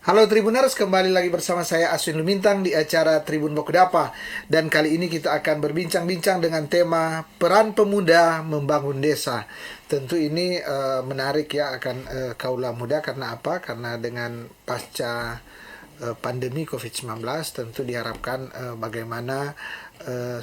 Halo Tribuners, kembali lagi bersama saya Aswin Lumintang di acara Tribun Bokudapa. Dan kali ini kita akan berbincang-bincang dengan tema peran pemuda membangun desa. Tentu ini menarik ya akan kaula muda, karena apa? Karena dengan pasca pandemi COVID-19 tentu diharapkan bagaimana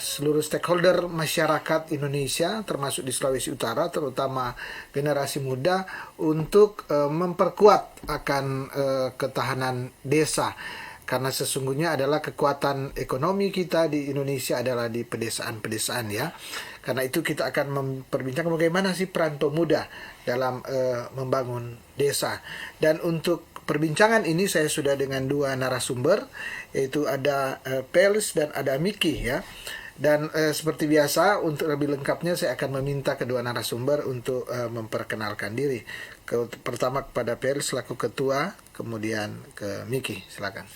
seluruh stakeholder masyarakat Indonesia termasuk di Sulawesi Utara, terutama generasi muda, untuk memperkuat akan ketahanan desa, karena sesungguhnya adalah kekuatan ekonomi kita di Indonesia adalah di pedesaan-pedesaan ya. Karena itu kita akan memperbincangkan bagaimana sih peran pemuda dalam membangun desa. Dan untuk perbincangan ini saya sudah dengan dua narasumber, yaitu ada Pels dan ada Miki ya. Dan seperti biasa, untuk lebih lengkapnya saya akan meminta kedua narasumber untuk memperkenalkan diri. Pertama kepada Pels selaku ketua, kemudian ke Miki, silakan.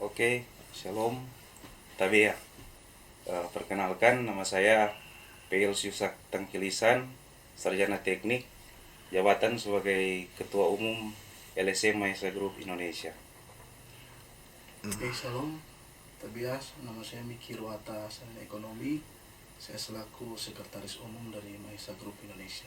Oke, shalom. Tapi ya, perkenalkan nama saya Pels Yusak Tangkilisan, Sarjana Teknik, jabatan sebagai Ketua Umum LSM Mahesa Group Indonesia. Shalom, Tabias, nama saya Miki Ruata, Sarjana Ekonomi. Saya selaku Sekretaris Umum dari Mahesa Group Indonesia.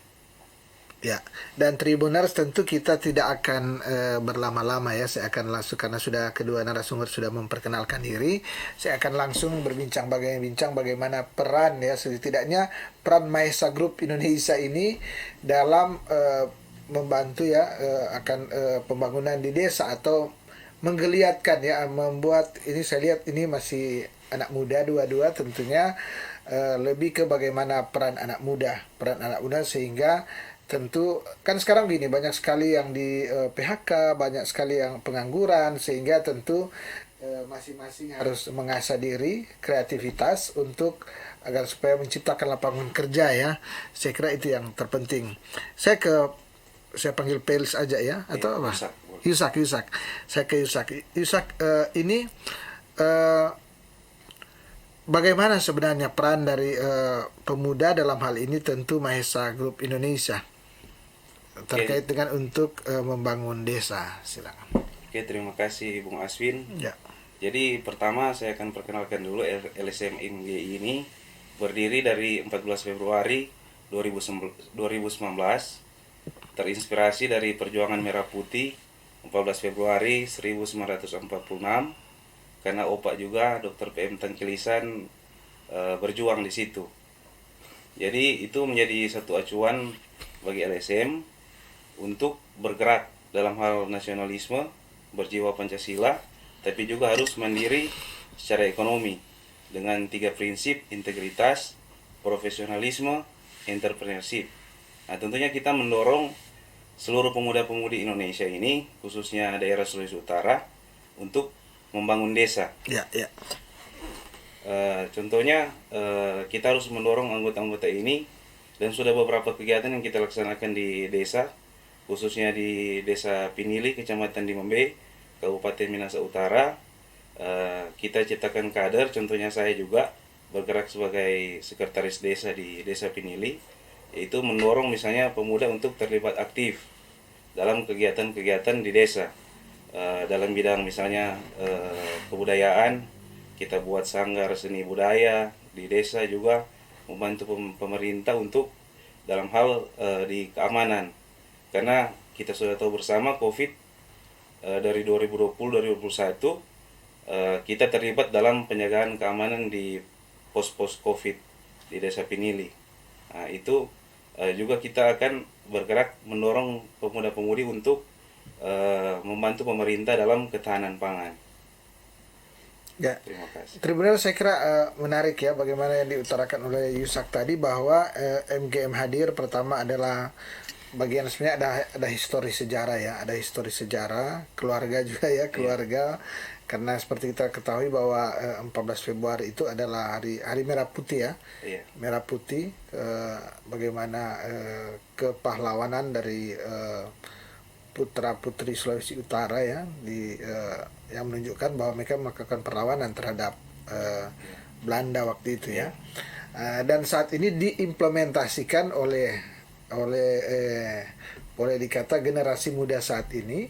Ya, dan Tribuners tentu kita tidak akan berlama-lama ya. Saya akan langsung, karena sudah kedua narasumber sudah memperkenalkan diri, saya akan langsung berbincang bagaimana peran ya, setidaknya peran Mahesa Group Indonesia ini dalam membantu ya akan pembangunan di desa, atau menggeliatkan ya, membuat ini. Saya lihat ini masih anak muda dua-dua, tentunya lebih ke bagaimana peran anak muda sehingga tentu kan sekarang gini, banyak sekali yang di PHK, banyak sekali yang pengangguran, sehingga tentu masing-masing harus mengasah diri, kreativitas untuk agar supaya menciptakan lapangan kerja ya. Saya kira itu yang terpenting. Saya panggil Pels aja ya, atau apa? Yusak. Saya ke Yusak. Yusak, ini bagaimana sebenarnya peran dari pemuda dalam hal ini, tentu Mahesa Group Indonesia, terkait dengan untuk membangun desa. Silakan. Oke, terima kasih Bung Aswin. Ya. Jadi pertama saya akan perkenalkan dulu LSM MGI ini berdiri dari 14 Februari 2019, terinspirasi dari perjuangan Merah Putih 14 Februari 1946, karena opak juga Dr. PM Tangkilisan berjuang di situ. Jadi itu menjadi satu acuan bagi LSM untuk bergerak dalam hal nasionalisme, berjiwa Pancasila, tapi juga harus mandiri secara ekonomi dengan 3 prinsip: integritas, profesionalisme, entrepreneurship. Nah, tentunya kita mendorong seluruh pemuda-pemudi Indonesia ini, khususnya daerah Sulawesi Utara, untuk membangun desa. Ya. Contohnya kita harus mendorong anggota-anggota ini, dan sudah beberapa kegiatan yang kita laksanakan di desa, khususnya di Desa Pinili, Kecamatan Dimembe, Kabupaten Minahasa Utara. Kita ciptakan kader, contohnya saya juga bergerak sebagai sekretaris desa di Desa Pinili, yaitu mendorong misalnya pemuda untuk terlibat aktif dalam kegiatan-kegiatan di desa. Dalam bidang misalnya kebudayaan, kita buat sanggar seni budaya di desa, juga membantu pemerintah untuk dalam hal di keamanan, karena kita sudah tahu bersama COVID dari 2020-2021 kita terlibat dalam penjagaan keamanan di pos-pos COVID di Desa Pinili. Nah, itu juga kita akan bergerak mendorong pemuda-pemudi untuk membantu pemerintah dalam ketahanan pangan. Ya. Terima kasih. Tribunal, saya kira menarik ya bagaimana yang diutarakan oleh Yusak tadi, bahwa MGM hadir pertama adalah bagian, sebenarnya ada histori sejarah ya, ada histori sejarah keluarga juga ya, keluarga. Karena seperti kita ketahui bahwa 14 Februari itu adalah hari Merah Putih ya. Iya. Merah Putih, bagaimana kepahlawanan dari putra-putri Sulawesi Utara ya, yang menunjukkan bahwa mereka melakukan perlawanan terhadap Belanda waktu itu ya. Dan saat ini diimplementasikan oleh boleh dikata generasi muda saat ini,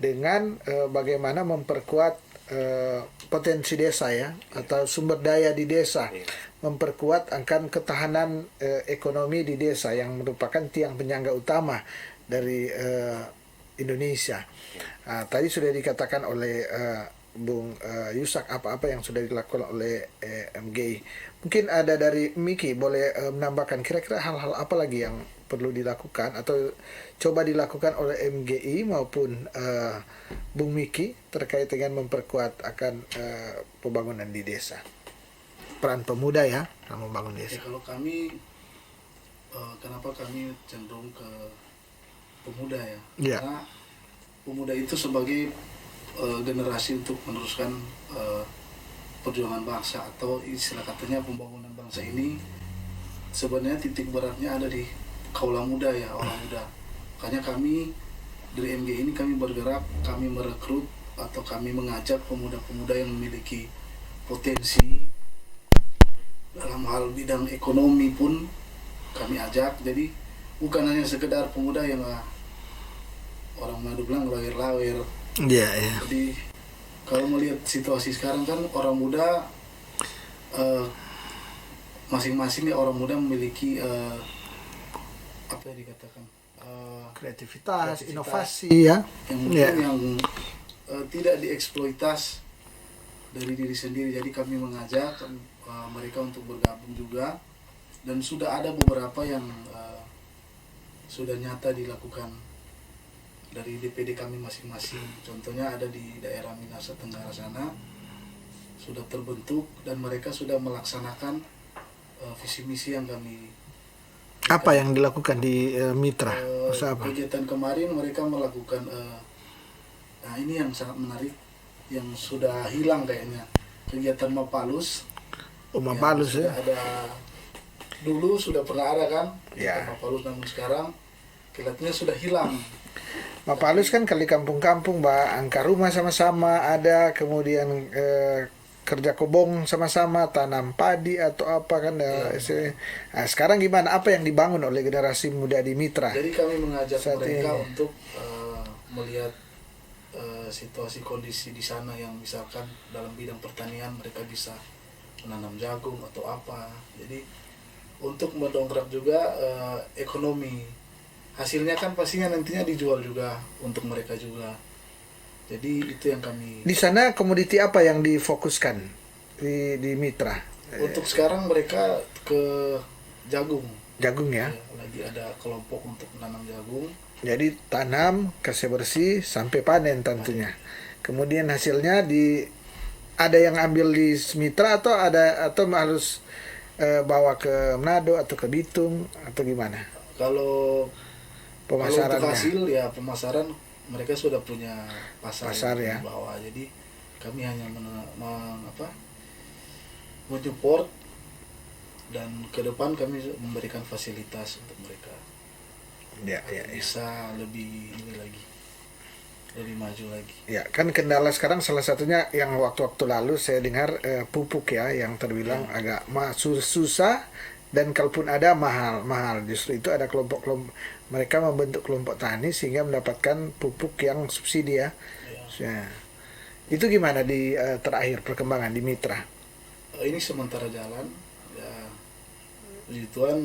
dengan bagaimana memperkuat potensi desa ya, atau sumber daya di desa, memperkuat akan ketahanan ekonomi di desa yang merupakan tiang penyangga utama dari Indonesia. Tadi sudah dikatakan oleh Bung Yusak apa-apa yang sudah dilakukan oleh MGI. Mungkin ada dari Miki boleh menambahkan kira-kira hal-hal apa lagi yang perlu dilakukan atau coba dilakukan oleh MGI maupun Bung Miki terkait dengan memperkuat akan pembangunan di desa. Peran pemuda ya dalam membangun Ya, desa. kalau kami kenapa kami cenderung ke pemuda ya? Ya. Karena pemuda itu sebagai generasi untuk meneruskan perjuangan bangsa, atau istilah katanya pembangunan bangsa ini sebenarnya titik beratnya ada di kaula muda ya, orang muda. Makanya kami dari MG ini kami bergerak, kami merekrut atau kami mengajak pemuda-pemuda yang memiliki potensi dalam hal bidang ekonomi pun kami ajak. Jadi bukan hanya sekedar pemuda yang orang Manado bilang lawir-lawir. Iya, ya. Jadi kalau melihat situasi sekarang kan orang muda masing-masing ya, orang muda memiliki apa yang dikatakan Kreativitas, inovasi ya. yang mungkin yang tidak dieksploitas dari diri sendiri. Jadi kami mengajak mereka untuk bergabung juga, dan sudah ada beberapa yang sudah nyata dilakukan dari DPD kami masing-masing. Contohnya ada di daerah Minahasa Tenggara sana sudah terbentuk, dan mereka sudah melaksanakan visi misi yang kami. Apa yang dilakukan di Mitra? Usaha apa? Kegiatan kemarin mereka melakukan nah ini yang sangat menarik, yang sudah hilang kayaknya, kegiatan Mapalus. Mapalus ya. Ada dulu sudah pernah ada kan Ya. Mapalus, namun sekarang kelihatannya sudah hilang. Mapalus kan kali kampung-kampung, Mbak, angka rumah sama-sama ada, kemudian kerja kobong sama-sama, tanam padi atau apa kan. Nah, sekarang gimana? Apa yang dibangun oleh generasi muda di Mitra? Jadi kami mengajak Saat mereka ini. untuk melihat situasi kondisi di sana, yang misalkan dalam bidang pertanian mereka bisa menanam jagung atau apa. Jadi untuk mendongkrak juga ekonomi. Hasilnya kan pastinya nantinya dijual juga untuk mereka juga. Jadi itu yang kami. Di sana komoditi apa yang difokuskan di Mitra? Untuk sekarang mereka ke jagung. Jagung ya. Ya, lagi ada kelompok untuk menanam jagung. Jadi tanam, kasih bersih sampai panen tentunya. Kemudian hasilnya ada yang ambil di Mitra atau harus bawa ke Manado atau ke Bitung atau gimana? Kalau untuk Pemasarannya. hasil ya pemasaran mereka sudah punya pasar Ya. di bawah. Jadi kami hanya menyupport, dan ke depan kami memberikan fasilitas untuk mereka Ya. bisa lebih ini lagi, lebih maju lagi. Ya, kan kendala sekarang salah satunya yang waktu-waktu lalu saya dengar pupuk ya, yang terbilang agak susah, dan kalaupun ada mahal. Justru itu ada kelompok-kelompok, mereka membentuk kelompok tani sehingga mendapatkan pupuk yang subsidi ya. Ya. Itu gimana di terakhir perkembangan di Mitra? Ini sementara jalan ya, puji Tuhan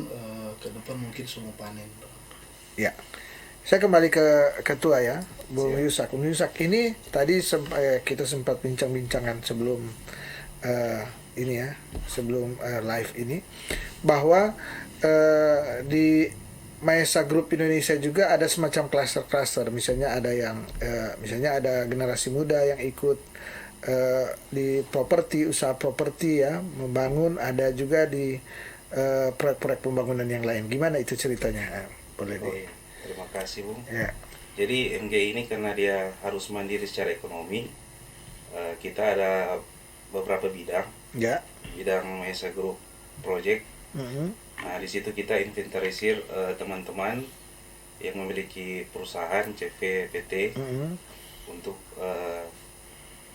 ke depan mungkin semua panen. Ya. Saya kembali ke ketua ya, Bung Yusak. Bung Yusak, ini tadi kita sempat bincang-bincangan sebelum ini ya, sebelum live ini, bahwa di Maesa Group Indonesia juga ada semacam klaster-klaster. Misalnya ada yang misalnya ada generasi muda yang ikut di properti, usaha properti ya, membangun, ada juga di proyek-proyek pembangunan yang lain. Gimana itu ceritanya? Boleh Oh iya, terima kasih Bung. Ya. Jadi MGI ini karena dia harus mandiri secara ekonomi, kita ada beberapa bidang. Ya. Bidang Maesa Group Project. Mhm. Nah di situ kita inventarisir teman-teman yang memiliki perusahaan CV PT Mhm. untuk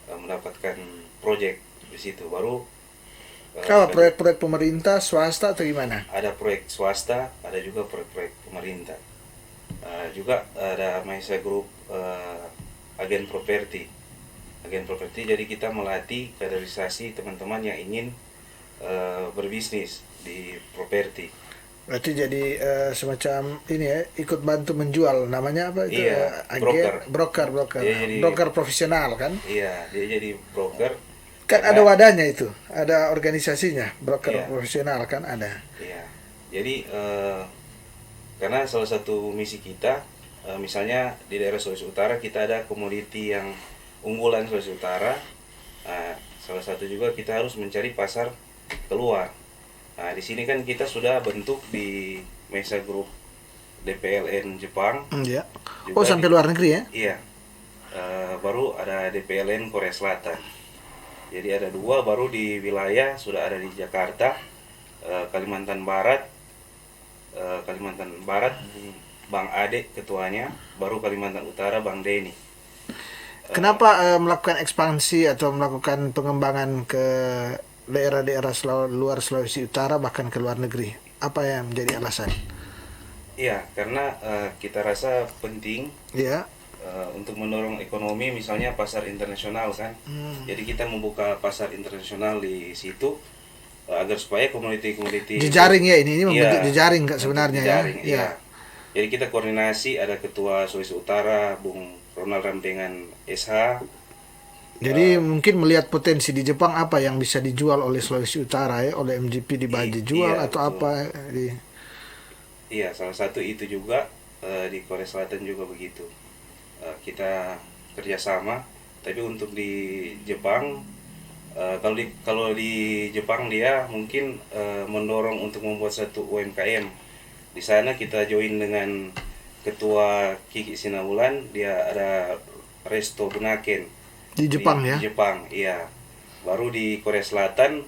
mendapatkan proyek di situ. Baru Kalau proyek-proyek pemerintah, swasta atau gimana? ada proyek swasta, ada juga proyek-proyek pemerintah. Juga ada Maesa Group agen properti. Agen properti, jadi kita melatih kaderisasi teman-teman yang ingin berbisnis di properti. Berarti jadi semacam ini ya, ikut bantu menjual, namanya apa itu? Iya, Agen, broker. broker, Dia jadi- broker profesional kan? Iya, dia jadi broker. Kan Karena- ada wadahnya itu, ada organisasinya, broker Iya. profesional kan ada. Iya, jadi karena salah satu misi kita, misalnya di daerah Sulawesi Utara kita ada komoditi yang unggulan Sulawesi Utara. Nah, salah satu juga kita harus mencari pasar keluar. Nah, di sini kan kita sudah bentuk di Mesa Group DPLN Jepang. Iya. Juga Oh, sampai di- luar negeri ya? Iya, baru ada DPLN Korea Selatan. Jadi ada 2, baru di wilayah sudah ada di Jakarta, Kalimantan Barat, Bang Ade ketuanya, baru Kalimantan Utara Bang Denny. Kenapa melakukan ekspansi atau melakukan pengembangan ke daerah-daerah luar Sulawesi Utara bahkan ke luar negeri? Apa yang menjadi alasan? Iya, karena kita rasa penting Ya. untuk mendorong ekonomi, misalnya pasar internasional kan. Jadi kita membuka pasar internasional di situ agar supaya komoditi-komoditi Jejaring ya ini membentuk Iya, jejaring Kak, bentuk sebenarnya jejaring, ya. iya. Jadi kita koordinasi, ada Ketua Sulawesi Utara Bung Ronald Ramdengan SH. Jadi mungkin melihat potensi di Jepang apa yang bisa dijual oleh Sulawesi Utara ya, oleh MGP dijual Iya, atau betul. apa di Iya, salah satu itu juga di Korea Selatan juga begitu. Kita kerjasama, tapi untuk di Jepang, kalau di Jepang dia mungkin mendorong untuk membuat satu UMKM. Di sana kita join dengan Ketua Kiki Sinabulan, dia ada Resto Bunaken di Jepang ya. Di Jepang, iya. Baru di Korea Selatan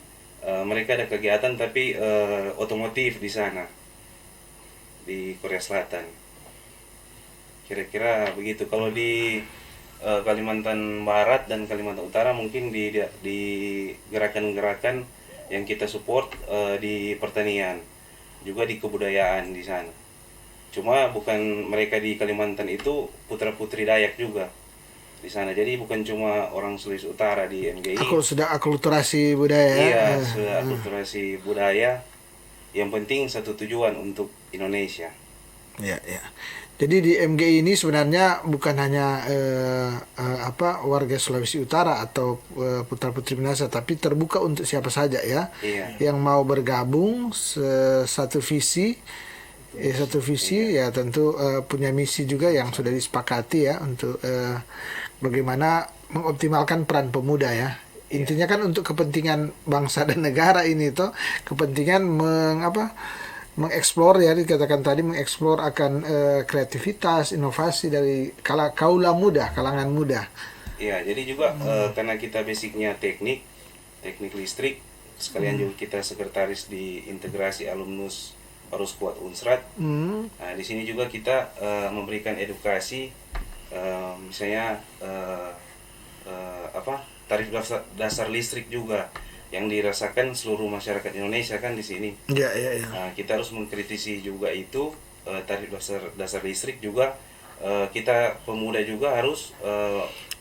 mereka ada kegiatan tapi otomotif di sana. Di Korea Selatan. Kira-kira begitu. Kalau di Kalimantan Barat dan Kalimantan Utara mungkin di gerakan-gerakan yang kita support di pertanian, juga di kebudayaan di sana. Cuma bukan mereka di Kalimantan itu putra-putri Dayak juga di sana. Jadi bukan cuma orang Sulawesi Utara di MGI. Aku sudah akulturasi budaya ya. Iya, sudah akulturasi budaya. Yang penting satu tujuan untuk Indonesia. Ya, ya. Jadi di MGI ini sebenarnya bukan hanya warga Sulawesi Utara atau putra-putri Minahasa, tapi terbuka untuk siapa saja ya. Iya. Yang mau bergabung satu visi ya tentu punya misi juga yang sudah disepakati ya untuk bagaimana mengoptimalkan peran pemuda ya. Intinya kan untuk kepentingan bangsa dan negara ini toh, kepentingan mengeksplor ya, dikatakan tadi mengeksplor akan kreativitas, inovasi dari kalangan muda. Iya, jadi juga karena kita basicnya teknik listrik, sekalian juga kita sekretaris di integrasi alumnus Parus Kuat Unsrat. Nah, di sini juga kita memberikan edukasi, misalnya tarif dasar listrik juga yang dirasakan seluruh masyarakat Indonesia kan di sini. Ya. Nah, kita harus mengkritisi juga itu tarif dasar listrik juga. Kita pemuda juga harus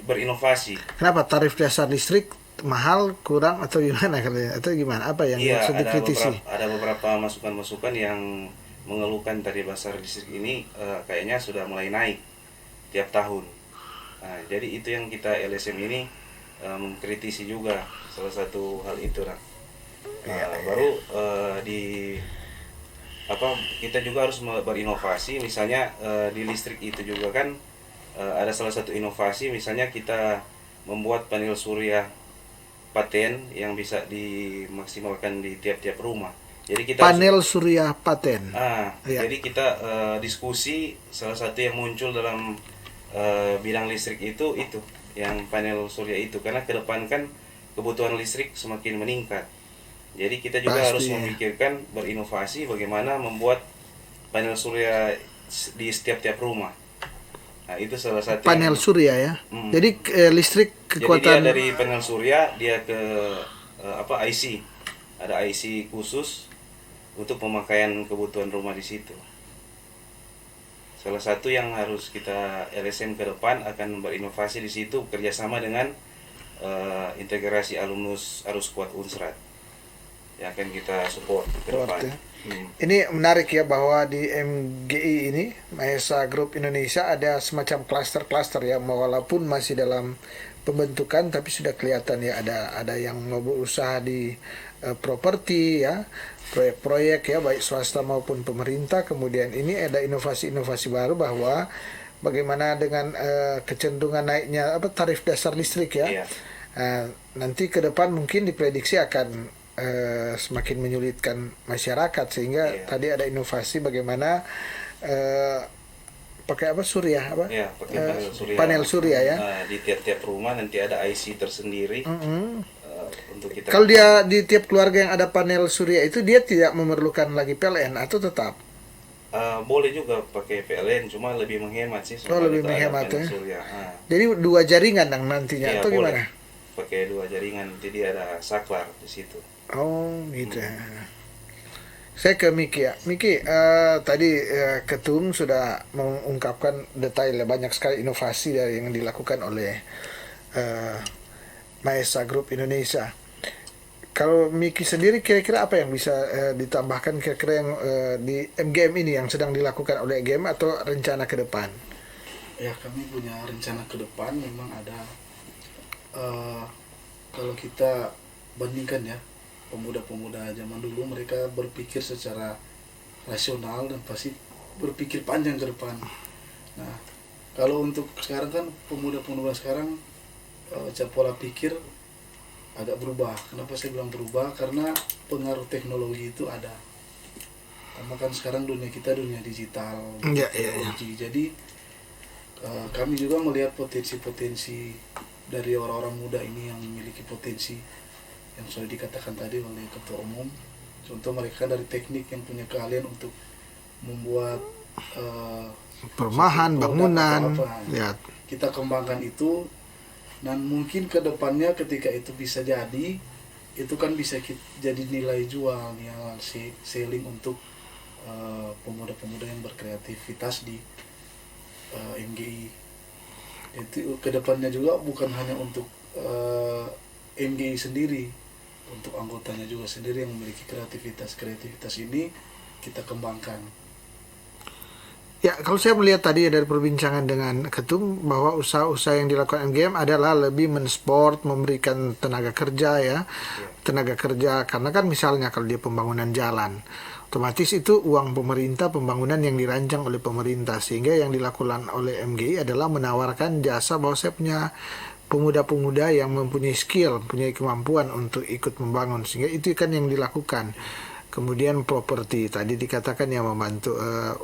berinovasi. Kenapa tarif dasar listrik mahal, kurang atau gimana katanya? Atau gimana? Apa yang Iya, maksud dikritisi? ada beberapa masukan-masukan yang mengeluhkan tarif dasar listrik ini kayaknya sudah mulai naik tiap tahun. Nah, jadi itu yang kita LSM ini mengkritisi juga, salah satu hal itu lah. Baru kita juga harus berinovasi, misalnya di listrik itu juga kan ada salah satu inovasi, misalnya kita membuat panel surya paten yang bisa dimaksimalkan di tiap-tiap rumah. Jadi kita Panel surya paten. Ya. Jadi kita diskusi, salah satu yang muncul dalam bidang listrik itu yang panel surya itu, karena ke depan kan kebutuhan listrik semakin meningkat. Jadi kita juga harus memikirkan, berinovasi bagaimana membuat panel surya di setiap-tiap rumah. Nah, itu salah satu Panel surya ya. Jadi listrik kekuatan. Jadi dia dari panel surya dia ke IC. Ada IC khusus untuk pemakaian kebutuhan rumah di situ. Salah satu yang harus kita LSM ke depan akan berinovasi di situ kerjasama dengan integrasi alumnus Arus Kuat Unsrat yang akan kita support ke depan. Ya. Ini menarik ya bahwa di MGI ini Mahesa Group Indonesia ada semacam klaster-klaster ya, walaupun masih dalam pembentukan tapi sudah kelihatan ya ada yang mau berusaha di properti ya, proyek-proyek ya baik swasta maupun pemerintah. Kemudian ini ada inovasi-inovasi baru bahwa bagaimana dengan kecenderungan naiknya tarif dasar listrik ya. Iya. Nanti ke depan mungkin diprediksi akan semakin menyulitkan masyarakat, sehingga tadi ada inovasi bagaimana pakai surya Ya, pakai panel surya ya. Di tiap-tiap rumah nanti ada IC tersendiri untuk kita. Kalau dia di tiap keluarga yang ada panel surya itu dia tidak memerlukan lagi PLN atau tetap? Boleh juga pakai PLN, cuma lebih menghemat sih. Lebih menghemat ya. Surya. Jadi 2 jaringan nantinya Ya, atau boleh. gimana? Pakai 2 jaringan, jadi ada saklar di situ. Oh gitu ya. Saya ke Miki ya. Miki, tadi Ketum sudah mengungkapkan detailnya, banyak sekali inovasi dari yang dilakukan oleh Mahesa Group Indonesia. Kalau Miki sendiri kira-kira apa yang bisa ditambahkan kira-kira yang di MGM ini yang sedang dilakukan oleh MGM atau rencana ke depan? Ya, kami punya rencana ke depan. Memang ada kalau kita bandingkan ya, pemuda-pemuda zaman dulu mereka berpikir secara rasional dan pasti berpikir panjang ke depan. Nah, kalau untuk sekarang kan pemuda-pemuda sekarang pola pikir agak berubah. Kenapa saya bilang berubah? Karena pengaruh teknologi itu ada. Karena kan sekarang dunia kita dunia digital, teknologi. Jadi kami juga melihat potensi-potensi dari orang-orang muda ini yang memiliki potensi yang sudah dikatakan tadi oleh Ketua Umum. Contoh mereka dari teknik yang punya keahlian untuk membuat perumahan, bangunan, ya. Kita kembangkan itu, dan mungkin ke depannya ketika itu bisa jadi, itu kan bisa jadi nilai jual, nilai selling untuk pemuda-pemuda yang berkreativitas di MGI. Itu ke depannya juga bukan hanya untuk MGI sendiri, untuk anggotanya juga sendiri yang memiliki kreativitas ini kita kembangkan. Ya, kalau saya melihat tadi dari perbincangan dengan Ketum bahwa usaha-usaha yang dilakukan MGM adalah lebih mensupport, memberikan tenaga kerja ya, tenaga kerja, karena kan misalnya kalau dia pembangunan jalan, otomatis itu uang pemerintah, pembangunan yang dirancang oleh pemerintah, sehingga yang dilakukan oleh MGI adalah menawarkan jasa bahwa saya punya pemuda-pemuda yang mempunyai skill, punya kemampuan untuk ikut membangun, sehingga itu kan yang dilakukan. Kemudian properti tadi dikatakan yang membantu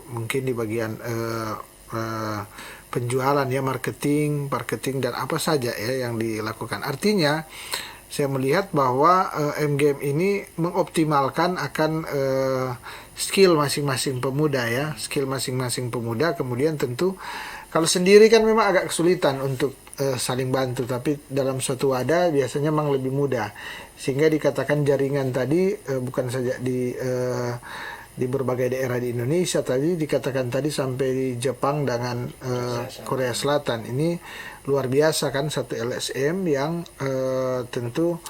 mungkin di bagian penjualan ya, marketing dan apa saja ya yang dilakukan. Artinya saya melihat bahwa MGM ini mengoptimalkan akan skill masing-masing pemuda ya, skill masing-masing pemuda. Kemudian tentu kalau sendiri kan memang agak kesulitan untuk saling bantu, tapi dalam suatu wadah biasanya memang lebih mudah, sehingga dikatakan jaringan tadi bukan saja di berbagai daerah di Indonesia, tadi dikatakan tadi sampai di Jepang dengan Korea Selatan. Ini luar biasa kan, satu LSM yang tentu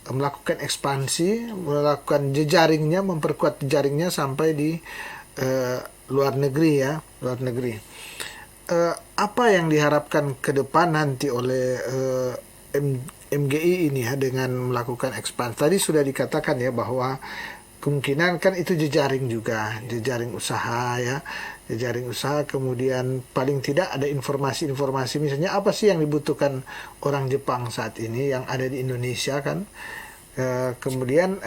melakukan ekspansi, melakukan jejaringnya, memperkuat jejaringnya sampai di luar negeri ya, luar negeri. Apa yang diharapkan ke depan nanti oleh MGI ini ya dengan melakukan ekspansi? Tadi sudah dikatakan ya bahwa kemungkinan kan itu jejaring juga, jejaring usaha ya, jejaring usaha. Kemudian paling tidak ada informasi-informasi, misalnya apa sih yang dibutuhkan orang Jepang saat ini yang ada di Indonesia kan. Kemudian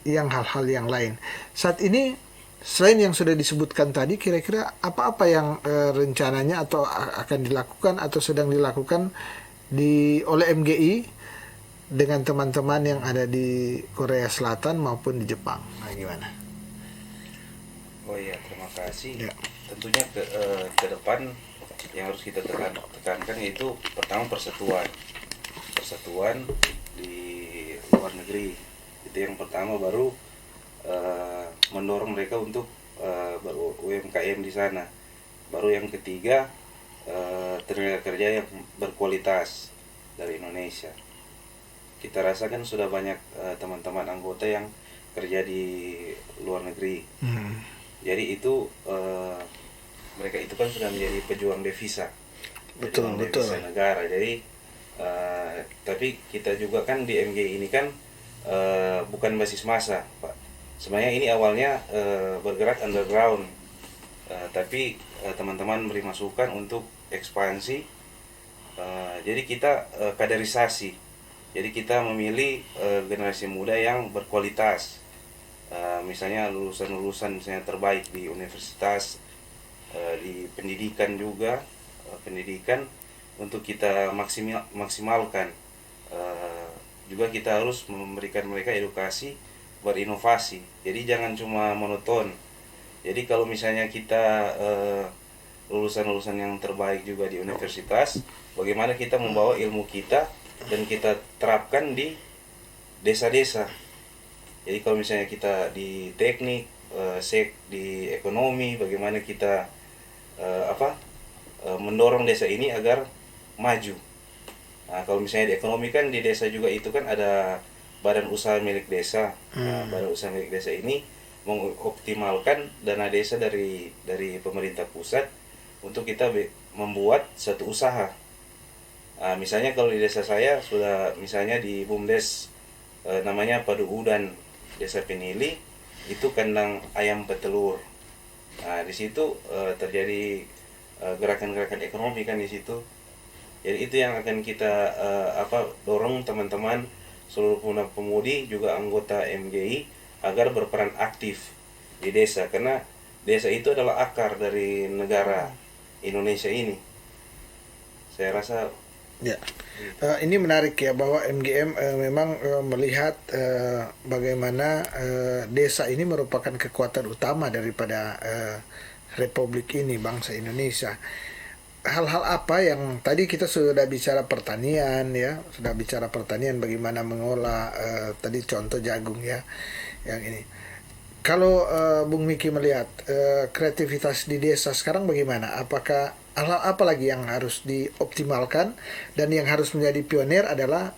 yang hal-hal yang lain saat ini selain yang sudah disebutkan tadi, kira-kira apa-apa yang rencananya atau akan dilakukan atau sedang dilakukan oleh MGI dengan teman-teman yang ada di Korea Selatan maupun di Jepang? Nah, gimana? Oh iya, terima kasih. Ya. Tentunya ke depan yang harus kita tekankan yaitu pertama persatuan di luar negeri. Itu yang pertama, baru mendorong mereka untuk ber-UMKM di sana. Baru yang ketiga, tenaga kerja yang berkualitas dari Indonesia. Kita rasakan sudah banyak teman-teman anggota yang kerja di luar negeri. Jadi itu mereka itu kan sudah menjadi pejuang devisa. Betul, Pejuang devisa negara. Jadi tapi kita juga kan di MGI ini kan bukan basis massa, Pak. Sebenarnya ini awalnya bergerak underground. Tapi teman-teman beri masukan untuk ekspansi. Jadi kita kaderisasi. Jadi kita memilih generasi muda yang berkualitas. Misalnya lulusan-lulusan misalnya terbaik di universitas, di pendidikan juga, pendidikan untuk kita maksimalkan. Juga kita harus memberikan mereka edukasi berinovasi. Jadi jangan cuma monoton. Jadi kalau misalnya kita lulusan-lulusan yang terbaik juga di universitas, bagaimana kita membawa ilmu kita dan kita terapkan di desa-desa. Jadi kalau misalnya kita di teknik, di ekonomi, bagaimana kita mendorong desa ini agar maju. Nah, kalau misalnya di ekonomi kan di desa juga itu kan ada badan usaha milik desa. Nah, badan usaha milik desa ini mengoptimalkan dana desa dari pemerintah pusat untuk kita membuat satu usaha. Nah, misalnya kalau di desa saya sudah misalnya di BUMDes namanya Padu Udan Desa Penili, itu kandang ayam petelur. Nah, di situ terjadi gerakan-gerakan ekonomi kan di situ. Jadi itu yang akan kita dorong teman-teman seluruh pemuda juga anggota MGI agar berperan aktif di desa, karena desa itu adalah akar dari negara Indonesia ini. Saya rasa ya. Ini menarik ya bahwa MGM memang melihat bagaimana desa ini merupakan kekuatan utama daripada Republik ini, bangsa Indonesia. Hal-hal apa yang tadi kita sudah bicara pertanian ya, sudah bicara pertanian bagaimana mengolah tadi contoh jagung ya, yang ini. Kalau Bung Miki melihat kreativitas di desa sekarang bagaimana? Apakah hal-hal apa lagi yang harus dioptimalkan dan yang harus menjadi pionir adalah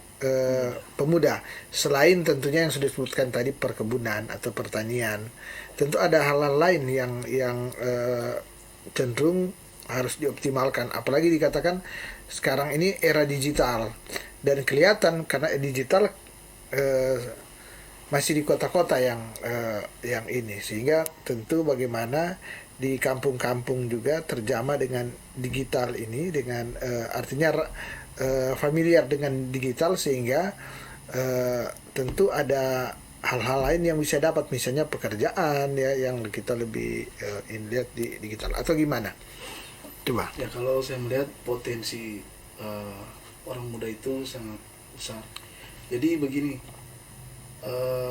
pemuda, selain tentunya yang sudah disebutkan tadi perkebunan atau pertanian. Tentu ada hal-hal lain yang cenderung harus dioptimalkan, apalagi dikatakan sekarang ini era digital dan kelihatan karena digital masih di kota-kota yang ini, sehingga tentu bagaimana di kampung-kampung juga terjamah dengan digital ini, dengan artinya familiar dengan digital, sehingga tentu ada hal-hal lain yang bisa dapat, misalnya pekerjaan ya yang kita lebih lihat di digital atau gimana. Coba. Ya, kalau saya melihat potensi orang muda itu sangat besar. Jadi begini,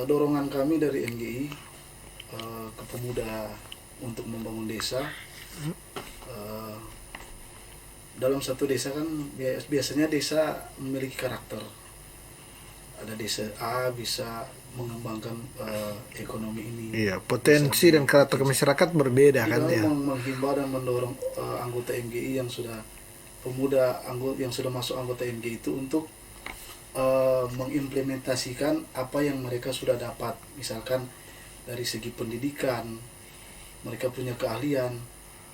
dorongan kami dari MGI ke pemuda untuk membangun desa. Dalam satu desa kan biasanya desa memiliki karakter. Ada desa A bisa mengembangkan ekonomi ini. Iya, potensi dan karakter masyarakat berbeda kan ya. Menghimbau dan mendorong anggota MGI yang sudah pemuda yang sudah masuk anggota MGI itu untuk mengimplementasikan apa yang mereka sudah dapat, misalkan dari segi pendidikan, mereka punya keahlian.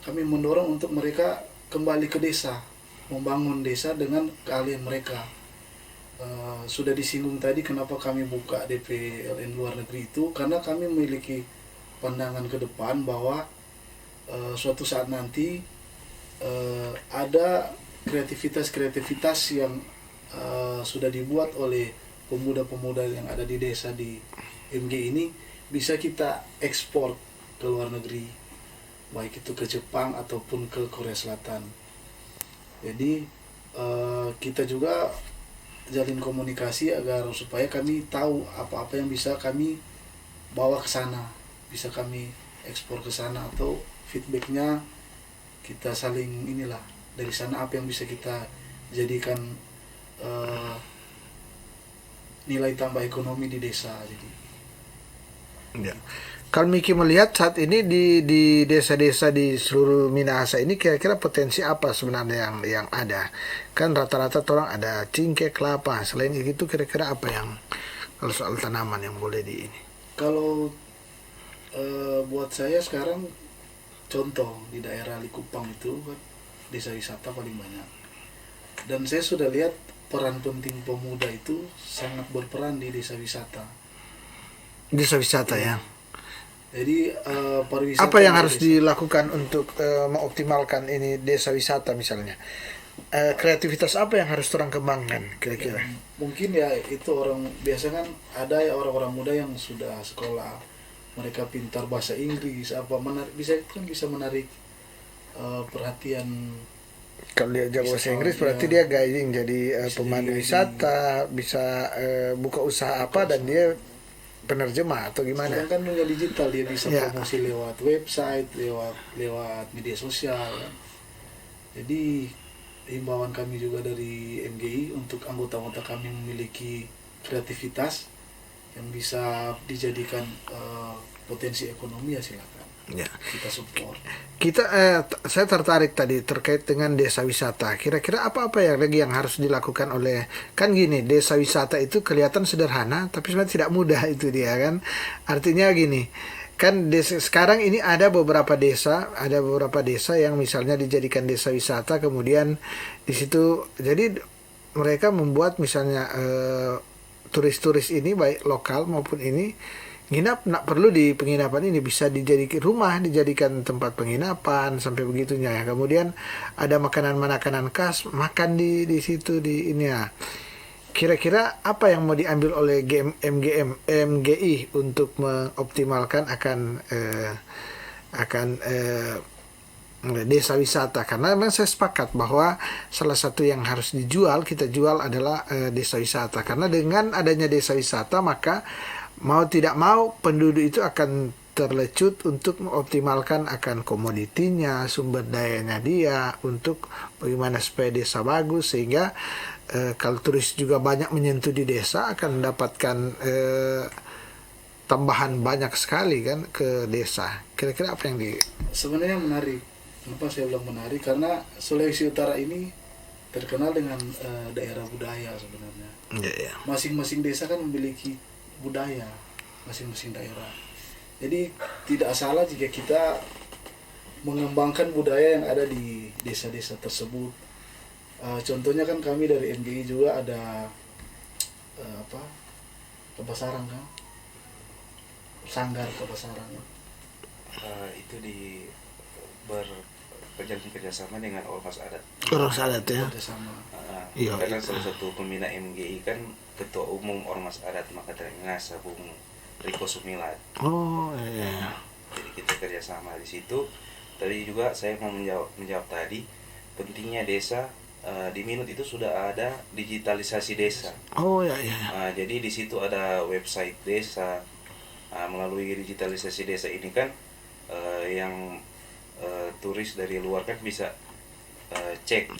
Kami mendorong untuk mereka kembali ke desa, membangun desa dengan keahlian mereka. Sudah disinggung tadi kenapa kami buka DPLN luar negeri itu, karena kami memiliki pandangan ke depan bahwa suatu saat nanti ada kreativitas yang sudah dibuat oleh pemuda-pemuda yang ada di desa di MG ini bisa kita ekspor ke luar negeri, baik itu ke Jepang ataupun ke Korea Selatan. Jadi kita juga jalin komunikasi agar supaya kami tahu apa-apa yang bisa kami bawa ke sana, bisa kami ekspor ke sana, atau feedbacknya kita saling inilah dari sana apa yang bisa kita jadikan nilai tambah ekonomi di desa. Jadi ya. Kalau Miki melihat saat ini di desa-desa di seluruh Minahasa ini kira-kira potensi apa sebenarnya yang ada? Kan rata-rata orang ada cingkeh, kelapa. Selain itu kira-kira apa yang kalau soal tanaman yang boleh di ini? Kalau buat saya sekarang contoh di daerah Likupang itu kan desa wisata paling banyak. Dan saya sudah lihat peran penting pemuda itu sangat berperan di desa wisata. Desa wisata ya. Jadi pariwisata. Apa yang harus desa. dilakukan untuk mengoptimalkan ini desa wisata misalnya? Kreativitas apa yang harus orang kembangkan kira-kira? Mungkin ya itu orang biasa kan ada ya orang-orang muda yang sudah sekolah, mereka pintar bahasa Inggris apa bisa menarik perhatian. Kalau dia jago bahasa Inggris berarti ya, dia guiding jadi pemandu jadi wisata, bisa buka usaha apa dan dia penerjemah atau gimana? Sedangkan dunia digital dia bisa Ya. promosi lewat website, lewat media sosial. Kan. Jadi himbauan kami juga dari MGI untuk anggota-anggota kami memiliki kreativitas yang bisa dijadikan potensi ekonomi ya silakan. Ya. Kita support. Saya tertarik tadi terkait dengan desa wisata. Kira-kira apa-apa yang lagi yang harus dilakukan oleh, kan gini, desa wisata itu kelihatan sederhana tapi sebenarnya tidak mudah itu dia kan. Artinya gini, kan sekarang ini ada beberapa desa yang misalnya dijadikan desa wisata, kemudian di situ jadi mereka membuat misalnya turis-turis ini baik lokal maupun ini nginap, nak perlu di penginapan ini bisa dijadikan rumah, dijadikan tempat penginapan sampai begitunya ya. Kemudian ada makanan-makanan khas, makan di situ di ini ya. Kira-kira apa yang mau diambil oleh MGI untuk mengoptimalkan akan desa wisata? Karena memang saya sepakat bahwa salah satu yang harus kita jual adalah desa wisata. Karena dengan adanya desa wisata maka mau tidak mau penduduk itu akan terlecut untuk mengoptimalkan akan komoditinya, sumber dayanya dia, untuk bagaimana supaya desa bagus sehingga kalau turis juga banyak menyentuh di desa akan mendapatkan tambahan banyak sekali kan ke desa. Kira-kira apa yang Sebenarnya menarik. Kenapa saya bilang menarik? Karena Sulawesi Utara ini terkenal dengan daerah budaya sebenarnya. ya. Masing-masing desa kan memiliki budaya masing-masing daerah. Jadi tidak salah jika kita mengembangkan budaya yang ada di desa-desa tersebut. Contohnya kan kami dari MGI juga ada Kebasaran kan, sanggar Kebasaran. Itu kerjasama dengan ormas adat. Ormas adat ya. Kerjasama. Iya. Karena salah satu pembina MGI kan Ketua Umum Ormas Adat Makassar Ngasa, Bung Riko Sumilat. Oh iya. Jadi kita kerjasama di situ. Tadi juga saya mau menjawab tadi pentingnya desa. Di Minut itu sudah ada digitalisasi desa. Oh iya. Jadi di situ ada website desa. Melalui digitalisasi desa ini kan yang turis dari luar kan bisa cek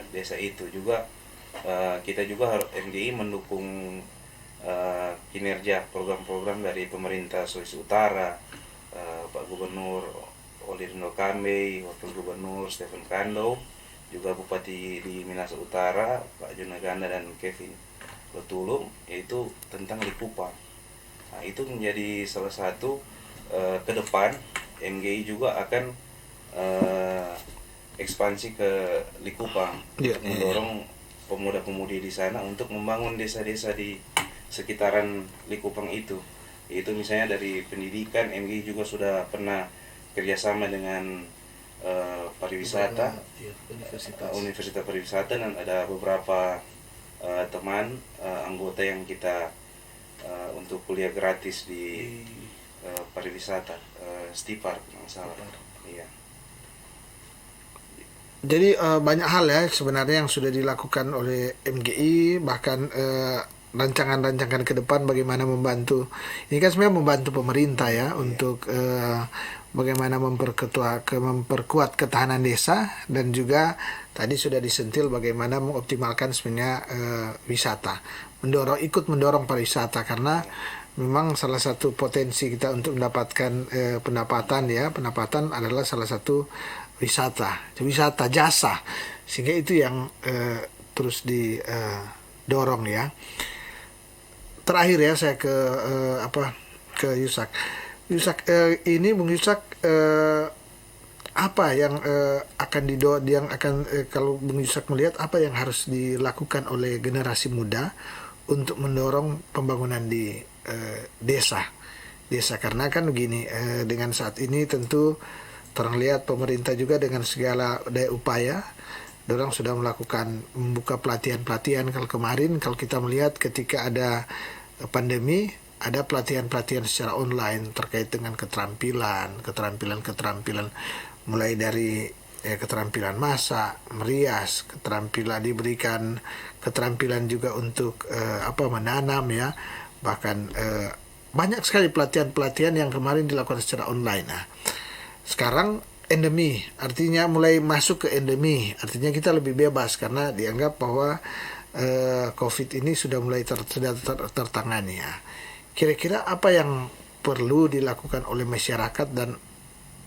desa itu juga. Kita juga MGI mendukung kinerja program-program dari pemerintah Sulawesi Utara, Pak Gubernur Olirindo Kambe, Wakil Gubernur Stephen Kando, juga Bupati di Minahasa Utara Pak Junaganda dan Kevin Lotulung, yaitu tentang Likupang. Nah, itu menjadi salah satu ke depan MGI juga akan ekspansi ke Likupang, mendorong pemuda-pemudi di sana untuk membangun desa-desa di sekitaran Likupang itu. Itu misalnya dari pendidikan, MGI juga sudah pernah kerjasama dengan pariwisata, Universitas Pariwisata, dan ada beberapa teman anggota yang kita untuk kuliah gratis di pariwisata, Stipar kalau salah. Iya. Jadi banyak hal ya sebenarnya yang sudah dilakukan oleh MGI, bahkan rancangan-rancangan ke depan bagaimana membantu. Ini kan sebenarnya membantu pemerintah ya untuk bagaimana memperkuat ketahanan desa, dan juga tadi sudah disentil bagaimana mengoptimalkan sebenarnya wisata, ikut mendorong pariwisata, karena memang salah satu potensi kita untuk mendapatkan pendapatan adalah salah satu wisata jasa, sehingga itu yang terus didorong ya. Terakhir ya saya ke Yusak. Ini Bung Yusak, apa yang kalau Bung Yusak melihat apa yang harus dilakukan oleh generasi muda untuk mendorong pembangunan di desa karena kan begini, dengan saat ini tentu terlihat pemerintah juga dengan segala daya upaya dorang sudah membuka pelatihan. Kalau kemarin kalau kita melihat ketika ada pandemi, ada pelatihan secara online terkait dengan keterampilan mulai dari keterampilan masak, merias, diberikan keterampilan juga untuk menanam ya, bahkan banyak sekali pelatihan yang kemarin dilakukan secara online. Nah, sekarang endemi, artinya mulai masuk ke endemi, artinya kita lebih bebas karena dianggap bahwa COVID ini sudah mulai tertangani ya. Kira-kira apa yang perlu dilakukan oleh masyarakat dan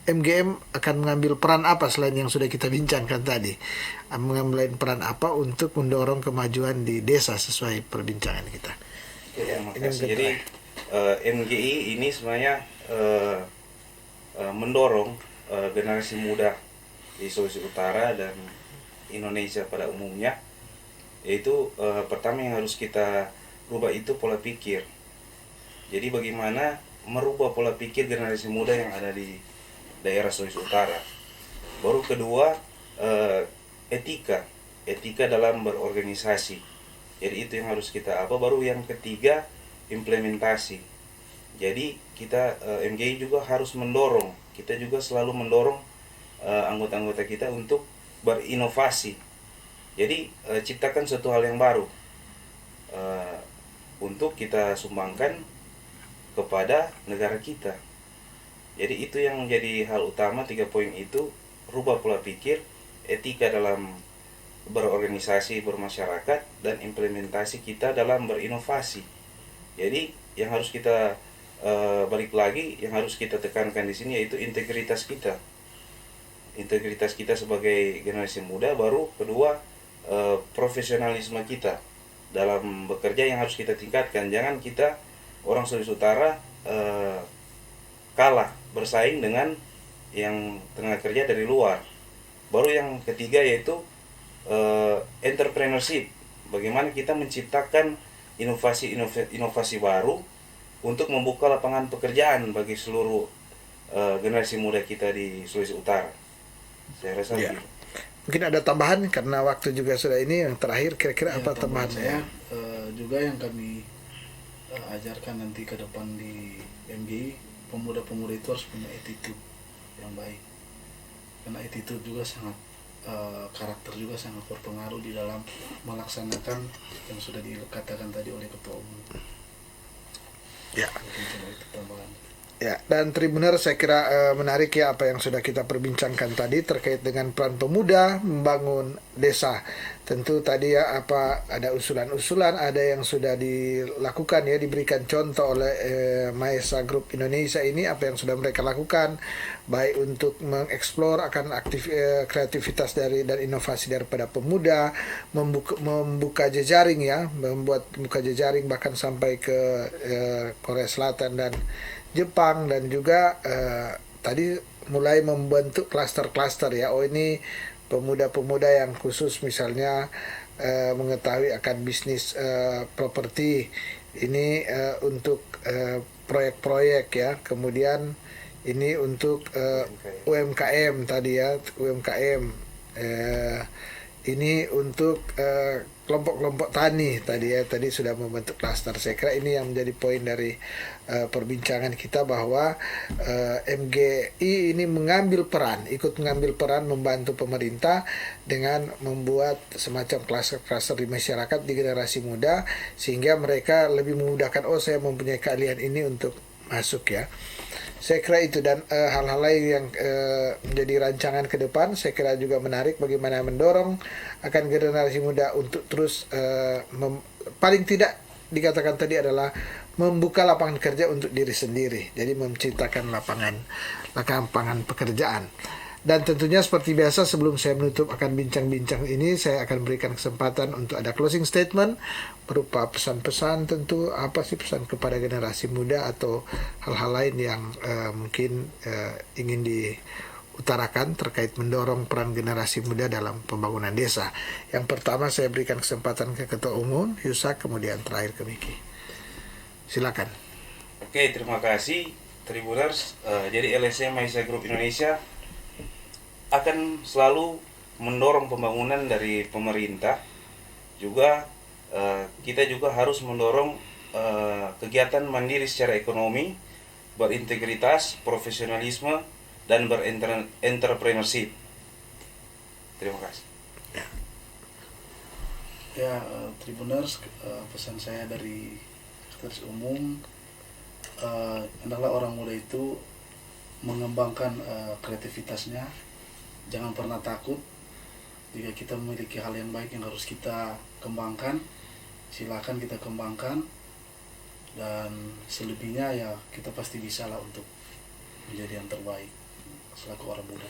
MGM akan mengambil peran apa selain yang sudah kita bincangkan tadi? Mengambil peran apa untuk mendorong kemajuan di desa sesuai perbincangan kita? Ya, makasih. Jadi MGI ini sebenarnya mendorong generasi muda di Sulawesi Utara dan Indonesia pada umumnya, yaitu pertama yang harus kita rubah itu pola pikir. Jadi bagaimana merubah pola pikir generasi muda yang ada di daerah Sulawesi Utara. Baru kedua, etika dalam berorganisasi. Jadi itu yang harus kita baru yang ketiga, implementasi. Jadi kita MGI juga harus mendorong, kita juga selalu mendorong anggota-anggota kita untuk berinovasi. Jadi ciptakan suatu hal yang baru untuk kita sumbangkan kepada negara kita. Jadi itu yang menjadi hal utama, 3 poin itu: rubah pola pikir, etika dalam berorganisasi, bermasyarakat, dan implementasi kita dalam berinovasi. Jadi yang harus kita balik lagi, yang harus kita tekankan di sini yaitu integritas kita. Integritas kita sebagai generasi muda. Baru kedua, profesionalisme kita dalam bekerja yang harus kita tingkatkan. Jangan kita orang Sulawesi Utara kalah bersaing dengan yang tenaga kerja dari luar. Baru yang ketiga yaitu entrepreneurship. Bagaimana kita menciptakan inovasi baru untuk membuka lapangan pekerjaan bagi seluruh generasi muda kita di Sulawesi Utara. Saya rasa Ya. begitu. Mungkin ada tambahan karena waktu juga sudah ini. Yang terakhir kira-kira apa tambahan saya? Juga yang kami ajarkan nanti ke depan di MGI, pemuda-pemuda itu harus punya attitude yang baik, karena attitude juga sangat karakter juga sangat berpengaruh di dalam melaksanakan yang sudah dikatakan tadi oleh Ketua Umum. Ya. Mungkin itu tambahan. Ya, dan Tribuner saya kira menarik ya apa yang sudah kita perbincangkan tadi terkait dengan peran pemuda membangun desa. Tentu tadi ya ada usulan-usulan, ada yang sudah dilakukan ya, diberikan contoh oleh Maesa Group Indonesia ini apa yang sudah mereka lakukan baik untuk mengeksplor akan kreativitas dan inovasi daripada pemuda, membuka jejaring ya, membuka jejaring bahkan sampai ke Korea Selatan dan Jepang, dan juga tadi mulai membentuk klaster-klaster ya. Oh ini pemuda-pemuda yang khusus misalnya mengetahui akan bisnis properti ini untuk proyek-proyek ya. Kemudian ini untuk UMKM tadi ya, UMKM ini untuk kelompok-kelompok tani tadi ya, tadi sudah membentuk klaster. Saya kira ini yang menjadi poin dari perbincangan kita bahwa MGI ini ikut mengambil peran membantu pemerintah dengan membuat semacam klaster-klaster di masyarakat di generasi muda sehingga mereka lebih memudahkan, oh saya mempunyai keahlian ini untuk masuk ya. Saya kira itu, dan hal-hal lain yang menjadi rancangan ke depan saya kira juga menarik, bagaimana mendorong akan generasi muda untuk terus paling tidak dikatakan tadi adalah membuka lapangan kerja untuk diri sendiri. Jadi menciptakan lapangan pekerjaan. Dan tentunya seperti biasa sebelum saya menutup akan bincang-bincang ini, saya akan berikan kesempatan untuk ada closing statement berupa pesan-pesan, tentu apa sih pesan kepada generasi muda atau hal-hal lain yang mungkin ingin diutarakan terkait mendorong peran generasi muda dalam pembangunan desa. Yang pertama saya berikan kesempatan ke Ketua Umum Yusak, kemudian terakhir ke Miki. Silakan. Oke, terima kasih Tribuners. Jadi LSM Mahisa Group Indonesia akan selalu mendorong pembangunan dari pemerintah. Juga kita juga harus mendorong kegiatan mandiri secara ekonomi, berintegritas, profesionalisme, dan berentrepreneurship. Terima kasih. Ya, Tribuners, pesan saya dari Sekretaris Umum, hendaklah orang muda itu mengembangkan kreativitasnya. Jangan pernah takut. Jika kita memiliki hal yang baik yang harus kita kembangkan, silakan kita kembangkan. Dan selebihnya ya kita pasti bisa lah untuk menjadi yang terbaik selaku orang muda.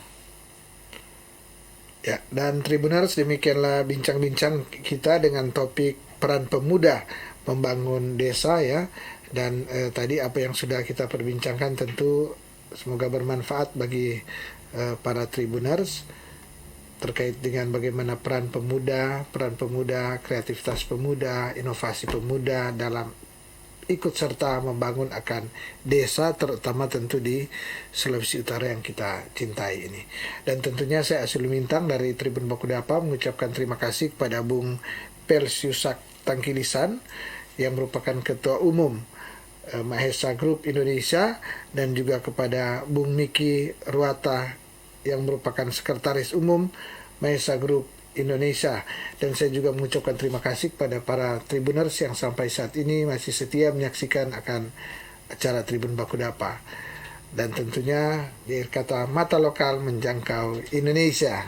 Ya, dan Tribuners, demikianlah bincang-bincang kita dengan topik peran pemuda membangun desa ya. Dan tadi apa yang sudah kita perbincangkan tentu semoga bermanfaat bagi para Tribuners terkait dengan bagaimana peran pemuda, kreativitas pemuda, inovasi pemuda dalam ikut serta membangun akan desa, terutama tentu di Sulawesi Utara yang kita cintai ini. Dan tentunya saya Asyul Lumintang dari Tribun Bakudapa mengucapkan terima kasih kepada Bung Pels Yusak Tangkilisan yang merupakan Ketua Umum Mahesa Group Indonesia, dan juga kepada Bung Miki Ruata yang merupakan Sekretaris Umum Mahesa Group Indonesia. Dan saya juga mengucapkan terima kasih kepada para Tribuners yang sampai saat ini masih setia menyaksikan akan acara Tribun Bakudapa. Dan tentunya di kata mata lokal menjangkau Indonesia.